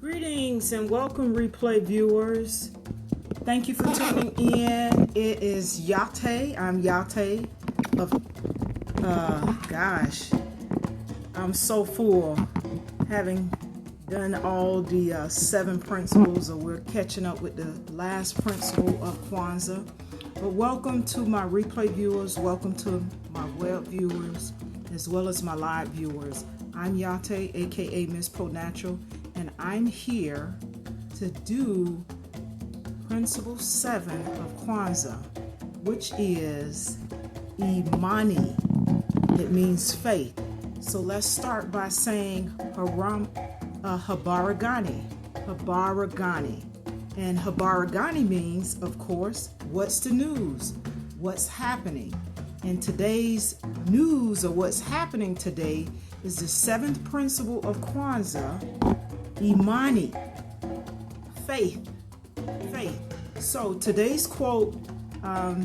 Greetings and welcome, replay viewers. Thank you for tuning in. It is Yate. I'm Yate of, I'm so full having done all the 7 principles, or we're catching up with the last principle of Kwanzaa. But welcome to my replay viewers. Welcome to my web viewers, as well as my live viewers. I'm Yate, aka Miss Pro Natural, and I'm here to do Principle 7 of Kwanzaa, which is Imani. It means faith. So let's start by saying Habaragani. And Habaragani means, of course, what's the news? What's happening? And today's news, or what's happening today, is the 7th principle of Kwanzaa, Imani, faith. So today's quote, I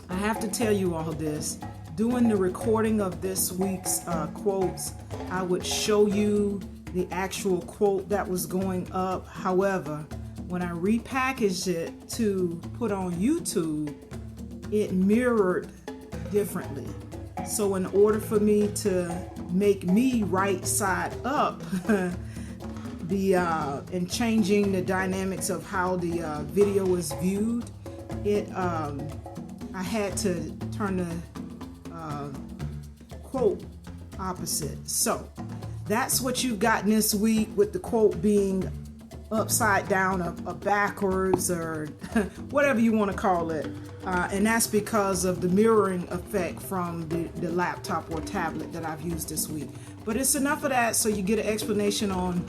have to tell you all this. Doing the recording of this week's quotes, I would show you the actual quote that was going up. However, when I repackaged it to put on YouTube, it mirrored differently. So in order for me to make me right side up, and changing the dynamics of how the video is viewed, I had to turn the quote opposite. So that's what you've gotten this week, with the quote being upside down or backwards, or whatever you want to call it. And that's because of the mirroring effect from the laptop or tablet that I've used this week. But it's enough of that so you get an explanation on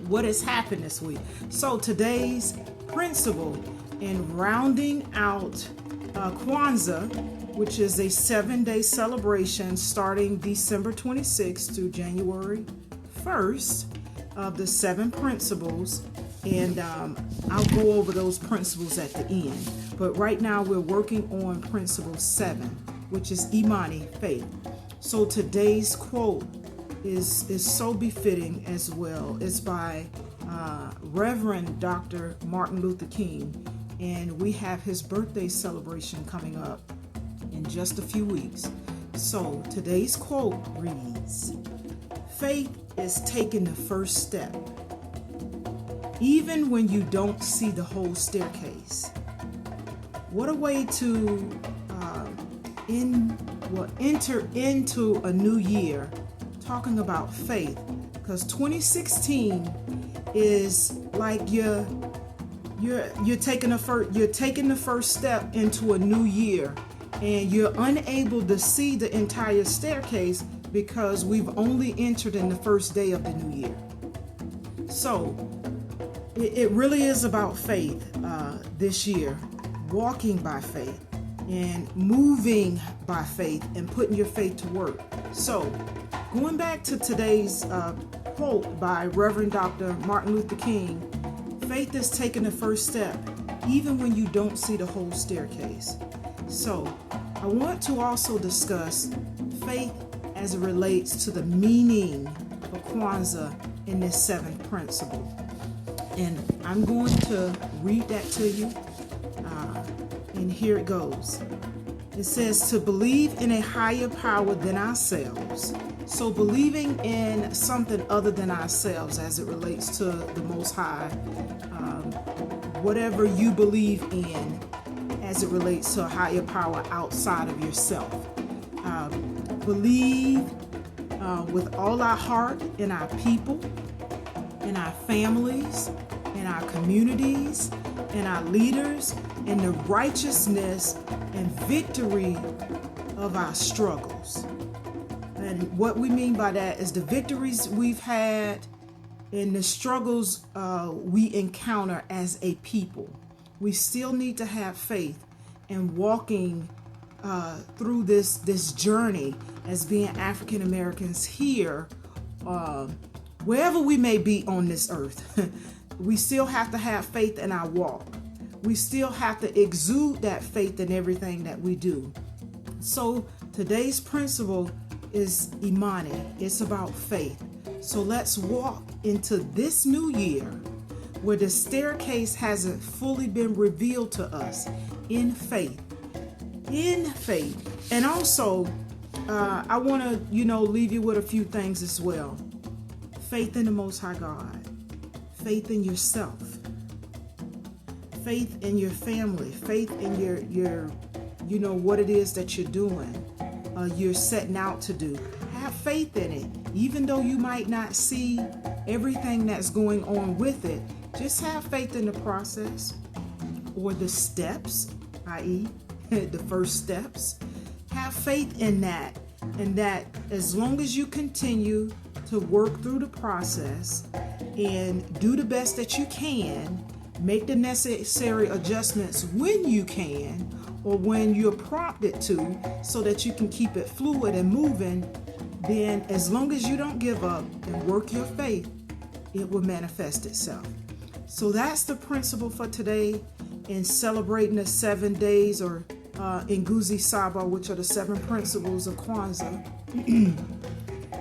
what has happened this week. So today's principle in rounding out Kwanzaa, which is a 7-day celebration starting December 26th through January 1st, of the 7 principles. And I'll go over those principles at the end. But right now we're working on principle 7, which is Imani, faith. So today's quote is so befitting as well. It's by Reverend Dr. Martin Luther King, and we have his birthday celebration coming up in just a few weeks. So today's quote reads, "Faith is taking the first step, even when you don't see the whole staircase." What a way to enter into a new year talking about faith, because 2016 is like you're taking the first step into a new year, and you're unable to see the entire staircase because we've only entered in the first day of the new year. So it really is about faith this year, walking by faith and moving by faith and putting your faith to work. So going back to today's quote by Reverend Dr. Martin Luther King, faith is taking the first step even when you don't see the whole staircase. So I want to also discuss faith as it relates to the meaning of Kwanzaa in this 7th principle. And I'm going to read that to you. And here it goes. It says, to believe in a higher power than ourselves. So believing in something other than ourselves as it relates to the Most High, whatever you believe in as it relates to a higher power outside of yourself. Believe with all our heart in our people, in our families, in our communities, in our leaders, in the righteousness and victory of our struggles. And what we mean by that is the victories we've had and the struggles we encounter as a people. We still need to have faith in walking through this journey as being African Americans here, wherever we may be on this earth. We still have to have faith in our walk. We still have to exude that faith in everything that we do. So today's principle is Imani. It's about faith. So let's walk into this new year where the staircase hasn't fully been revealed to us in faith. In faith. And also, I want to, leave you with a few things as well. Faith in the Most High God. Faith in yourself. Faith in your family. Faith in your what it is that you're doing. You're setting out to do. Have faith in it. Even though you might not see everything that's going on with it, just have faith in the process or the steps, i.e., the first steps. Have faith in that, and that as long as you continue to work through the process and do the best that you can, make the necessary adjustments when you can or when you're prompted to, so that you can keep it fluid and moving, then as long as you don't give up and work your faith, it will manifest itself. So that's the principle for today in celebrating the 7 days, or Nguzi Saba, which are the 7 principles of Kwanzaa.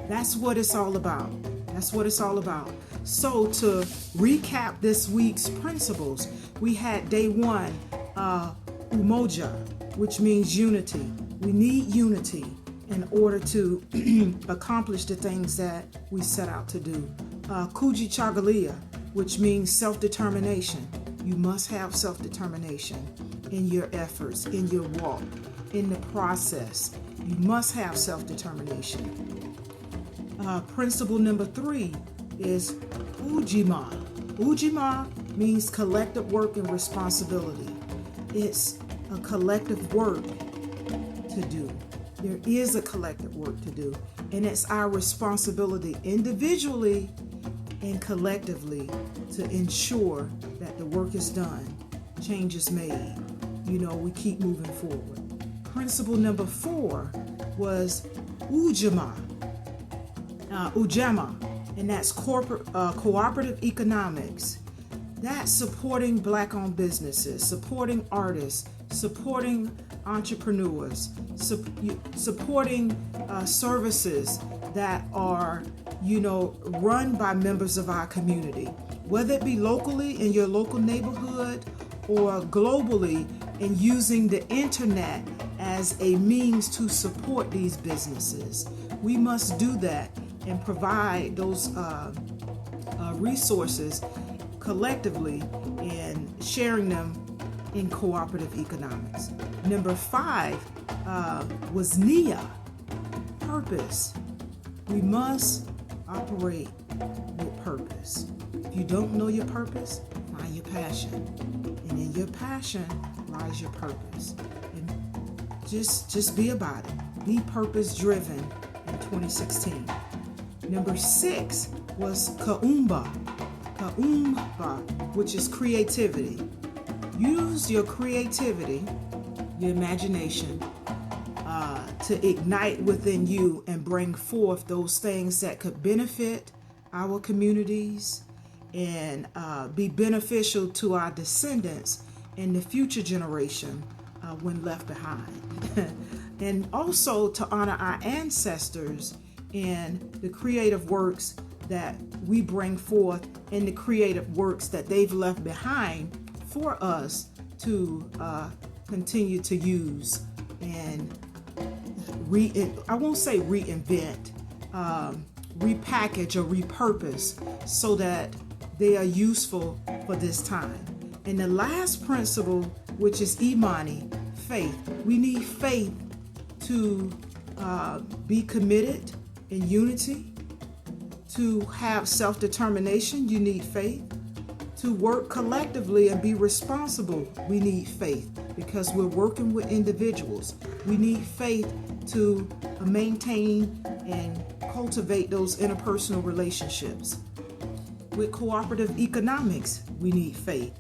That's what it's all about. That's what it's all about. So to recap this week's principles, we had day 1, Umoja, which means unity. We need unity in order to accomplish the things that we set out to do. Kuji Chagalia, which means self-determination. You must have self-determination in your efforts, in your walk, in the process. You must have self-determination. Principle number 3 is Ujima. Ujima means collective work and responsibility. It's a collective work to do. There is a collective work to do, and it's our responsibility individually and collectively to ensure that the work is done, change is made. We keep moving forward. Principle number 4 was Ujama, and that's cooperative economics. That's supporting Black-owned businesses, supporting artists, supporting entrepreneurs, supporting services that are, run by members of our community, whether it be locally in your local neighborhood or globally, and using the internet as a means to support these businesses. We must do that and provide those resources collectively and sharing them in cooperative economics. Number 5 was Nia, purpose. We must operate with purpose. If you don't know your purpose, find your passion. And in your passion lies your purpose. And just be about it. Be purpose driven in 2016. Number 6 was Kaumba, which is creativity. Use your creativity, your imagination, to ignite within you and bring forth those things that could benefit our communities and be beneficial to our descendants and the future generation when left behind. And also to honor our ancestors and the creative works that we bring forth and the creative works that they've left behind for us to continue to use and I won't say reinvent, repackage or repurpose so that they are useful for this time. And the last principle, which is Imani, faith. We need faith to be committed in unity, to have self-determination. You need faith. To work collectively and be responsible, we need faith because we're working with individuals. We need faith to maintain and cultivate those interpersonal relationships. With cooperative economics, we need faith.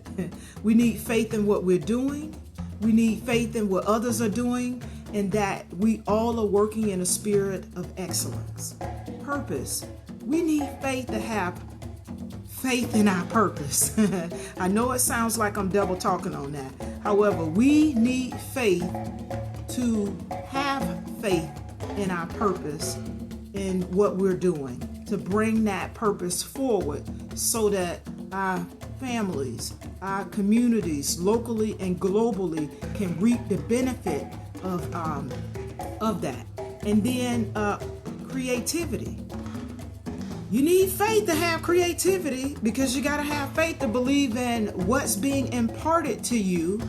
We need faith in what we're doing. We need faith in what others are doing, and that we all are working in a spirit of excellence. Purpose. We need faith to have faith in our purpose. I know it sounds like I'm double talking on that. However, we need faith to have faith in our purpose in what we're doing, to bring that purpose forward so that our families, our communities, locally and globally, can reap the benefit of that. And then creativity. You need faith to have creativity, because you got to have faith to believe in what's being imparted to you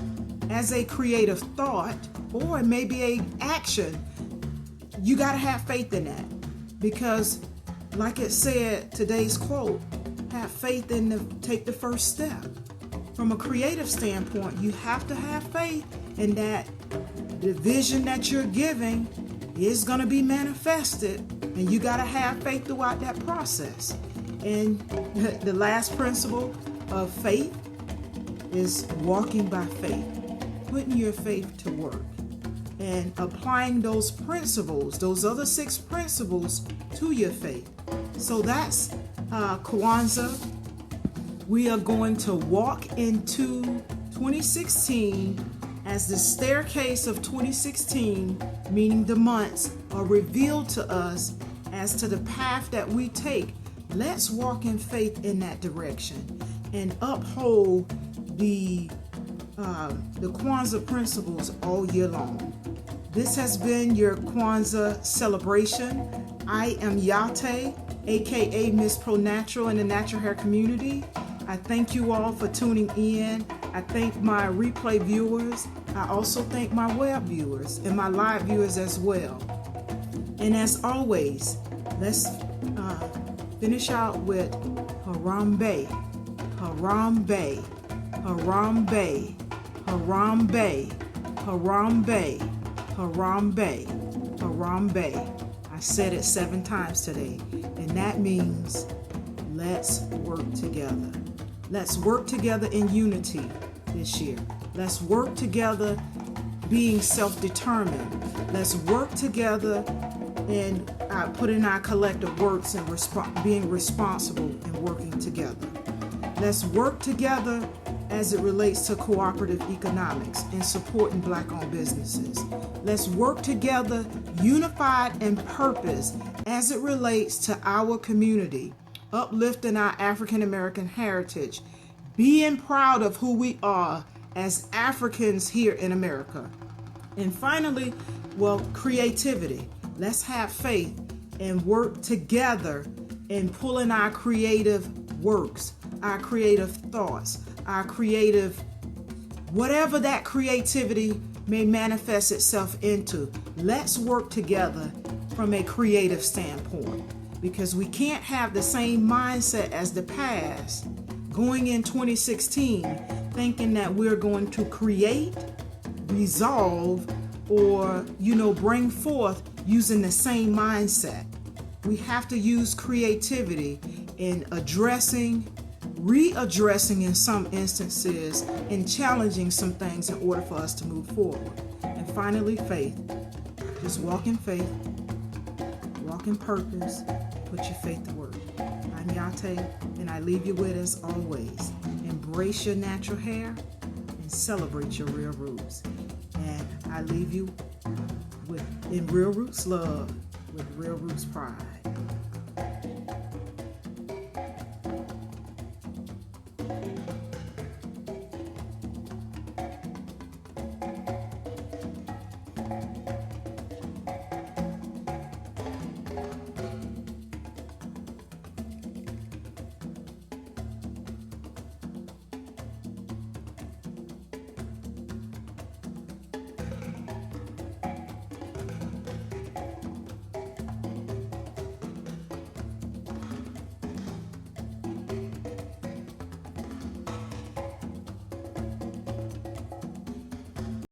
as a creative thought, or maybe a action. You got to have faith in that, because like it said, today's quote, have faith and take the first step. From a creative standpoint, you have to have faith in that the vision that you're giving is going to be manifested, and you got to have faith throughout that process. And the last principle of faith is walking by faith, putting your faith to work and applying those principles, those other 6 principles, to your faith. So that's Kwanzaa. We are going to walk into 2016 as the staircase of 2016, meaning the months are revealed to us as to the path that we take. Let's walk in faith in that direction and uphold the Kwanzaa principles all year long. This has been your Kwanzaa celebration. I am Yate, aka Miss Pro Natural in the natural hair community. I thank you all for tuning in. I thank my replay viewers. I also thank my web viewers and my live viewers as well. And as always, let's finish out with Harambe, Harambe, Harambe, Harambe, Harambe, Harambe, Harambe. I said it 7 times today, and that means let's work together. Let's work together in unity this year. Let's work together being self-determined. Let's work together and putting our collective works and being responsible and working together. Let's work together as it relates to cooperative economics and supporting Black-owned businesses. Let's work together unified in purpose as it relates to our community, uplifting our African American heritage, being proud of who we are as Africans here in America. And finally, creativity. Let's have faith and work together in pulling our creative works, our creative thoughts, our creative, whatever that creativity may manifest itself into. Let's work together from a creative standpoint, because we can't have the same mindset as the past going in 2016 thinking that we're going to create, resolve, or bring forth using the same mindset. We have to use creativity in addressing, readdressing in some instances, and challenging some things in order for us to move forward. And finally, faith. Just walk in faith, walk in purpose, put your faith to work. I'm Yate, and I leave you with, as always, embrace your natural hair and celebrate your real roots. And I leave you in real roots love, with real roots pride.